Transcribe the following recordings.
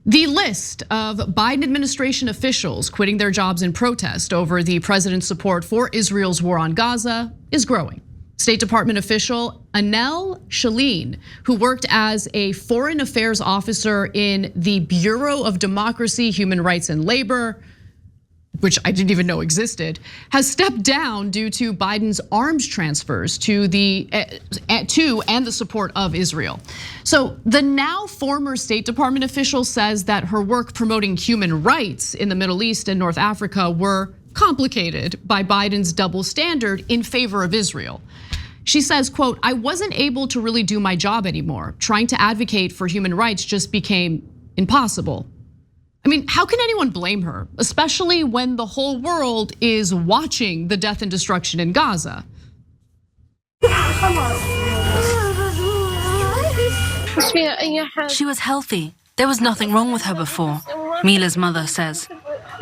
The list of Biden administration officials quitting their jobs in protest over the president's support for Israel's war on Gaza is growing. State Department official Annelle Sheline, who worked as a foreign affairs officer in the Bureau of Democracy, Human Rights and Labor, which I didn't even know existed, has stepped down due to Biden's arms transfers to and the support of Israel. So the now former State Department official says that her work promoting human rights in the Middle East and North Africa were complicated by Biden's double standard in favor of Israel. She says, quote, "I wasn't able to really do my job anymore. Trying to advocate for human rights just became impossible." I mean, how can anyone blame her, especially when the whole world is watching the death and destruction in Gaza? She was healthy. There was nothing wrong with her before, Mila's mother says.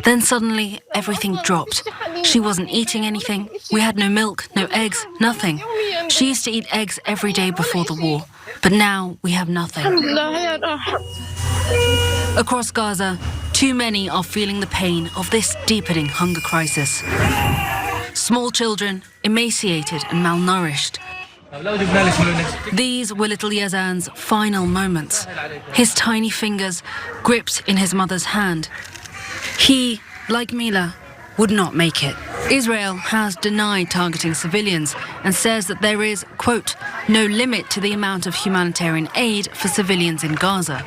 Then suddenly everything dropped. She wasn't eating anything. We had no milk, no eggs, nothing. She used to eat eggs every day before the war, but now we have nothing. Across Gaza, too many are feeling the pain of this deepening hunger crisis. Small children, emaciated and malnourished. These were little Yazan's final moments. His tiny fingers gripped in his mother's hand. He, like Mila, would not make it. Israel has denied targeting civilians and says that there is, quote, "no limit to the amount of humanitarian aid for civilians in Gaza."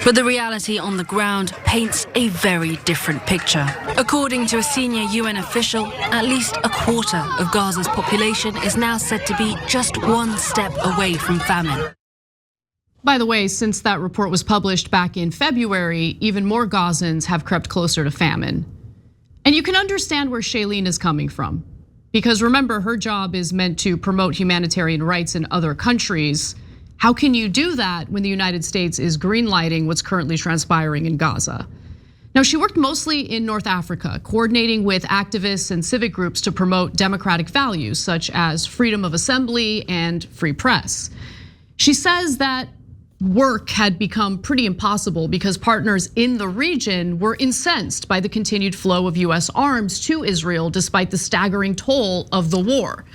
But the reality on the ground paints a very different picture. According to a senior UN official, at least a quarter of Gaza's population is now said to be just one step away from famine. By the way, since that report was published back in February, even more Gazans have crept closer to famine. And you can understand where Sheline is coming from. Because remember, her job is meant to promote humanitarian rights in other countries. How can you do that when the United States is greenlighting what's currently transpiring in Gaza? Now, she worked mostly in North Africa, coordinating with activists and civic groups to promote democratic values such as freedom of assembly and free press. She says that work had become pretty impossible because partners in the region were incensed by the continued flow of US arms to Israel despite the staggering toll of the war.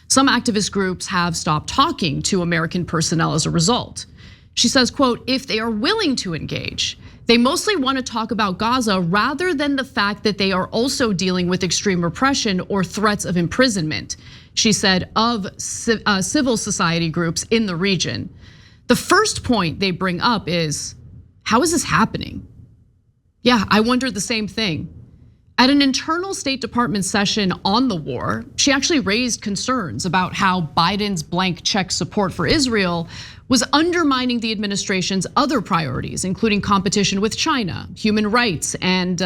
Some activist groups have stopped talking to American personnel as a result. She says, quote, "if they are willing to engage, they mostly want to talk about Gaza rather than the fact that they are also dealing with extreme repression or threats of imprisonment," she said, of civil society groups in the region. The first point they bring up is, how is this happening? Yeah, I wondered the same thing. At an internal State Department session on the war, she actually raised concerns about how Biden's blank check support for Israel was undermining the administration's other priorities, including competition with China, human rights, and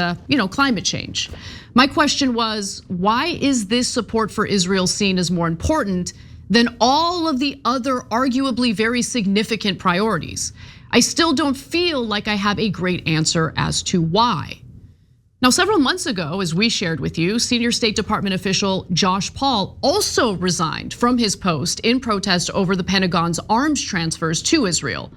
climate change. My question was, why is this support for Israel seen as more important than all of the other arguably very significant priorities? I still don't feel like I have a great answer as to why. Now, several months ago, as we shared with you, senior State Department official Josh Paul also resigned from his post in protest over the Pentagon's arms transfers to Israel.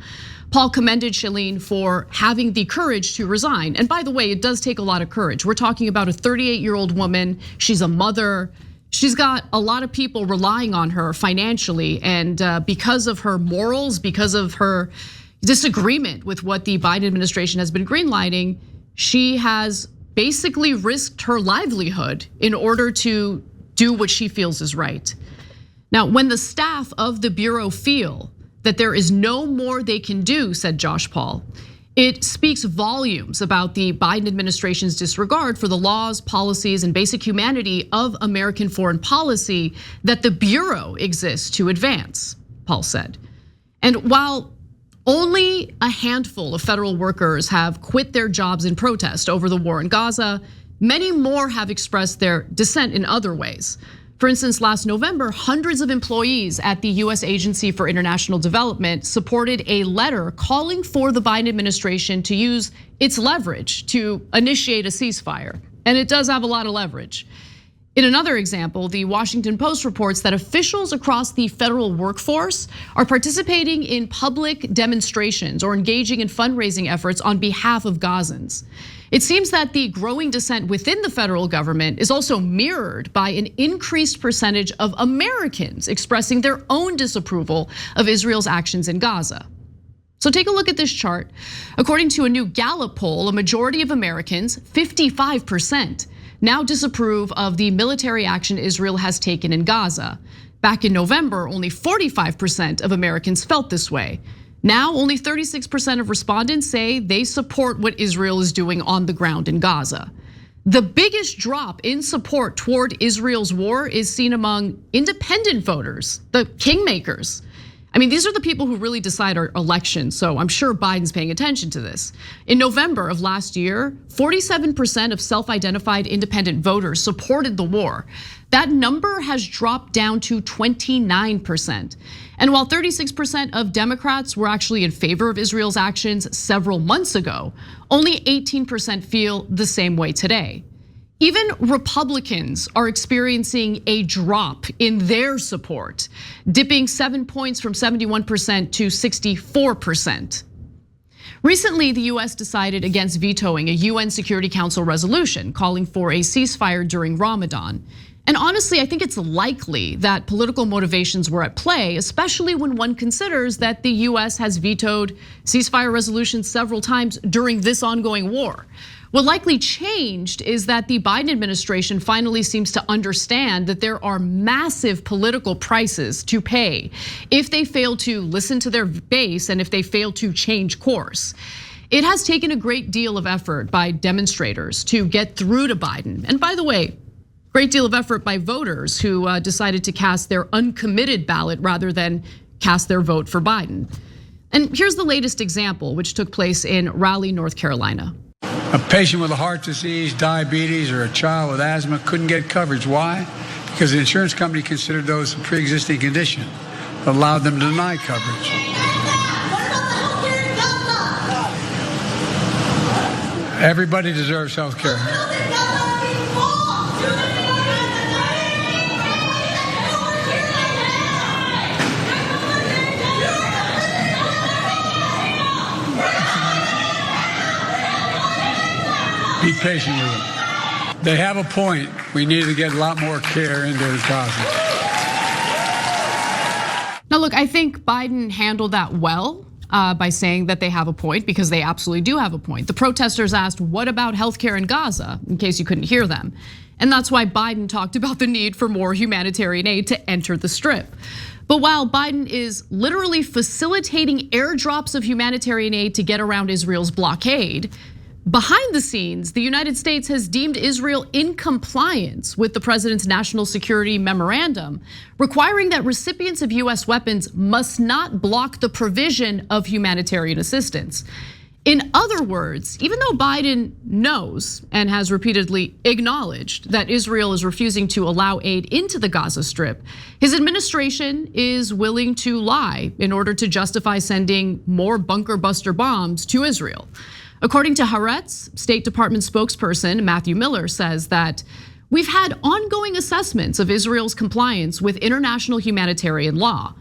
Paul commended Sheline for having the courage to resign. And by the way, it does take a lot of courage. We're talking about a 38-year-old woman. She's a mother. She's got a lot of people relying on her financially. And because of her morals, because of her disagreement with what the Biden administration has been greenlighting, she has basically risked her livelihood in order to do what she feels is right. Now, when the staff of the Bureau feel that there is no more they can do, said Josh Paul, it speaks volumes about the Biden administration's disregard for the laws, policies, and basic humanity of American foreign policy that the Bureau exists to advance, Paul said. And while only a handful of federal workers have quit their jobs in protest over the war in Gaza, many more have expressed their dissent in other ways. For instance, last November, hundreds of employees at the US Agency for International Development supported a letter calling for the Biden administration to use its leverage to initiate a ceasefire. And it does have a lot of leverage. In another example, the Washington Post reports that officials across the federal workforce are participating in public demonstrations or engaging in fundraising efforts on behalf of Gazans. It seems that the growing dissent within the federal government is also mirrored by an increased percentage of Americans expressing their own disapproval of Israel's actions in Gaza. So take a look at this chart. According to a new Gallup poll, a majority of Americans, 55%, now disapprove of the military action Israel has taken in Gaza. Back in November, only 45% of Americans felt this way. Now, only 36% of respondents say they support what Israel is doing on the ground in Gaza. The biggest drop in support toward Israel's war is seen among independent voters, the kingmakers. I mean, these are the people who really decide our elections, so I'm sure Biden's paying attention to this. In November of last year, 47% of self-identified independent voters supported the war. That number has dropped down to 29%. And while 36% of Democrats were actually in favor of Israel's actions several months ago, only 18% feel the same way today. Even Republicans are experiencing a drop in their support, dipping 7 points from 71% to 64%. Recently, the US decided against vetoing a UN Security Council resolution calling for a ceasefire during Ramadan. And honestly, I think it's likely that political motivations were at play, especially when one considers that the US has vetoed ceasefire resolutions several times during this ongoing war. What likely changed is that the Biden administration finally seems to understand that there are massive political prices to pay if they fail to listen to their base and if they fail to change course. It has taken a great deal of effort by demonstrators to get through to Biden. And by the way, great deal of effort by voters who decided to cast their uncommitted ballot rather than cast their vote for Biden. And here's the latest example, which took place in Raleigh, North Carolina. A patient with a heart disease, diabetes, or a child with asthma couldn't get coverage. Why? Because the insurance company considered those a pre-existing condition, allowed them to deny coverage. Everybody deserves health care. Be patient with them. They have a point. We need to get a lot more care into Gaza. Now look, I think Biden handled that well by saying that they have a point, because they absolutely do have a point. The protesters asked, what about healthcare in Gaza, in case you couldn't hear them. And that's why Biden talked about the need for more humanitarian aid to enter the Strip. But while Biden is literally facilitating airdrops of humanitarian aid to get around Israel's blockade, behind the scenes, the United States has deemed Israel in compliance with the president's national security memorandum, requiring that recipients of US weapons must not block the provision of humanitarian assistance. In other words, even though Biden knows and has repeatedly acknowledged that Israel is refusing to allow aid into the Gaza Strip, his administration is willing to lie in order to justify sending more bunker buster bombs to Israel. According to Haaretz, State Department spokesperson Matthew Miller says that we've had ongoing assessments of Israel's compliance with international humanitarian law.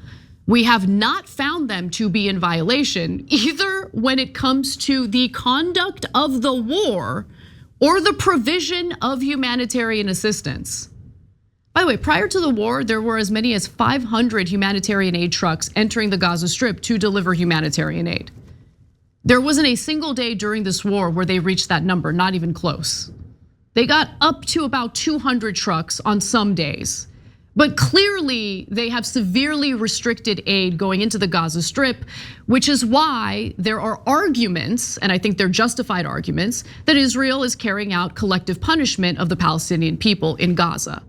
We have not found them to be in violation, either when it comes to the conduct of the war or the provision of humanitarian assistance. By the way, prior to the war, there were as many as 500 humanitarian aid trucks entering the Gaza Strip to deliver humanitarian aid. There wasn't a single day during this war where they reached that number, not even close. They got up to about 200 trucks on some days. But clearly, they have severely restricted aid going into the Gaza Strip, which is why there are arguments, and I think they're justified arguments, that Israel is carrying out collective punishment of the Palestinian people in Gaza.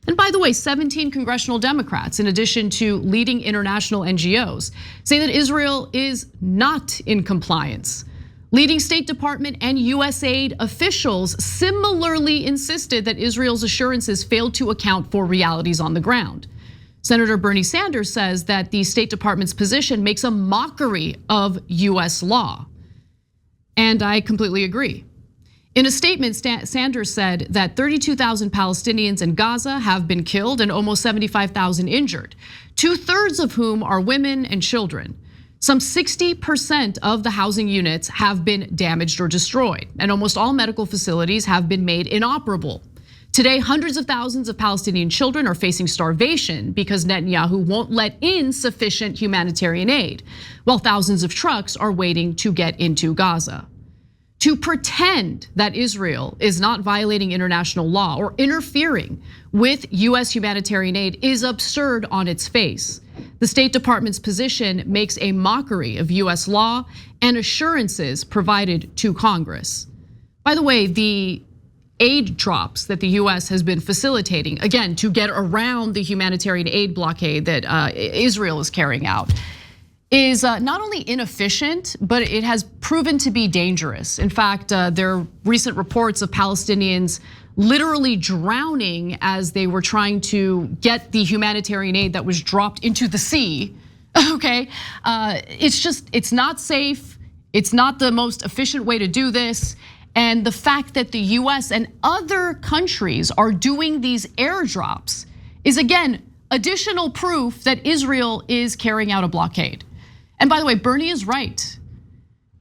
And by the way, 17 congressional Democrats, in addition to leading international NGOs, say that Israel is not in compliance. Leading State Department and USAID officials similarly insisted that Israel's assurances failed to account for realities on the ground. Senator Bernie Sanders says that the State Department's position makes a mockery of US law. And I completely agree. In a statement, Sanders said that 32,000 Palestinians in Gaza have been killed and almost 75,000 injured, 2/3 of whom are women and children. Some 60% of the housing units have been damaged or destroyed, and almost all medical facilities have been made inoperable. Today, hundreds of thousands of Palestinian children are facing starvation because Netanyahu won't let in sufficient humanitarian aid, while thousands of trucks are waiting to get into Gaza. To pretend that Israel is not violating international law or interfering with US humanitarian aid is absurd on its face. The State Department's position makes a mockery of US law and assurances provided to Congress. By the way, the aid drops that the US has been facilitating, again, to get around the humanitarian aid blockade that Israel is carrying out, is not only inefficient, but it has proven to be dangerous. In fact, there are recent reports of Palestinians literally drowning as they were trying to get the humanitarian aid that was dropped into the sea, okay? It's not safe. It's not the most efficient way to do this. And the fact that the US and other countries are doing these airdrops is, again, additional proof that Israel is carrying out a blockade. And by the way, Bernie is right.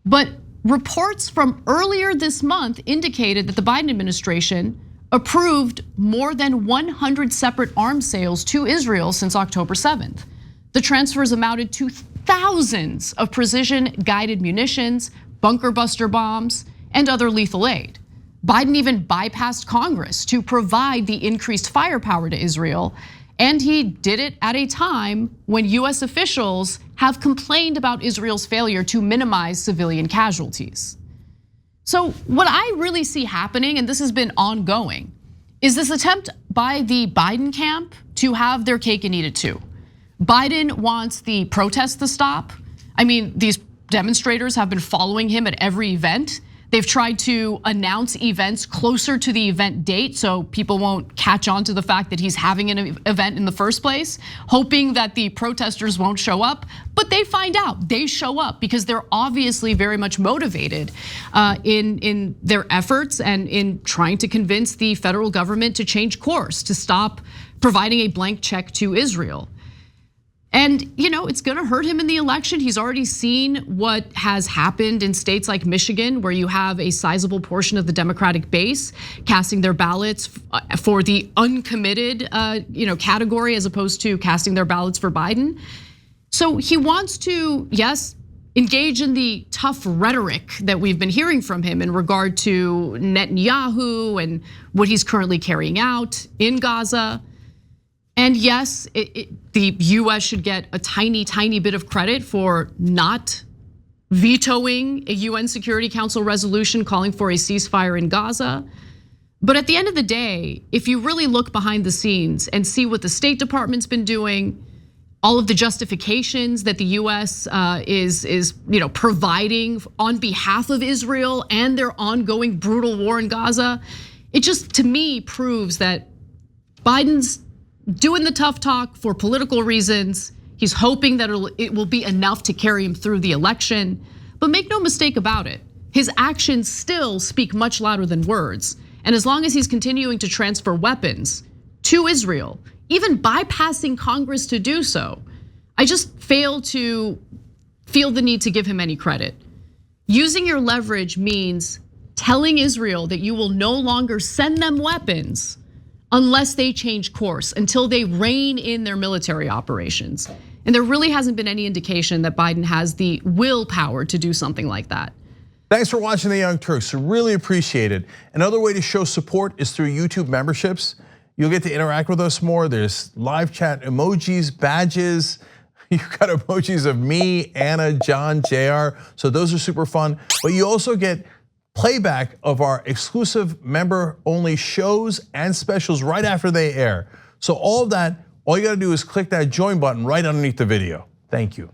But reports from earlier this month indicated that the Biden administration approved more than 100 separate arms sales to Israel since October 7th. The transfers amounted to thousands of precision-guided munitions, bunker buster bombs, and other lethal aid. Biden even bypassed Congress to provide the increased firepower to Israel, and he did it at a time when US officials have complained about Israel's failure to minimize civilian casualties. So what I really see happening, and this has been ongoing, is this attempt by the Biden camp to have their cake and eat it too. Biden wants the protests to stop. I mean, these demonstrators have been following him at every event. They've tried to announce events closer to the event date so people won't catch on to the fact that he's having an event in the first place, hoping that the protesters won't show up. But they find out, they show up because they're obviously very much motivated in their efforts and in trying to convince the federal government to change course, to stop providing a blank check to Israel. And it's gonna hurt him in the election. He's already seen what has happened in states like Michigan, where you have a sizable portion of the Democratic base casting their ballots for the uncommitted category as opposed to casting their ballots for Biden. So he wants to, yes, engage in the tough rhetoric that we've been hearing from him in regard to Netanyahu and what he's currently carrying out in Gaza. And yes, the US should get a tiny bit of credit for not vetoing a UN Security Council resolution calling for a ceasefire in Gaza. But at the end of the day, if you really look behind the scenes and see what the State Department's been doing, all of the justifications that the US is providing on behalf of Israel and their ongoing brutal war in Gaza, it just, to me, proves that Biden's doing the tough talk for political reasons. He's hoping that it will be enough to carry him through the election. But make no mistake about it, his actions still speak much louder than words. And as long as he's continuing to transfer weapons to Israel, even bypassing Congress to do so, I just fail to feel the need to give him any credit. Using your leverage means telling Israel that you will no longer send them weapons unless they change course, until they rein in their military operations. And there really hasn't been any indication that Biden has the willpower to do something like that. Thanks for watching The Young Turks, really appreciate it. Another way to show support is through YouTube memberships. You'll get to interact with us more. There's live chat emojis, badges. You've got emojis of me, Anna, John, JR. So those are super fun. But you also get playback of our exclusive member-only shows and specials right after they air. So all of that, all you gotta do is click that join button right underneath the video. Thank you.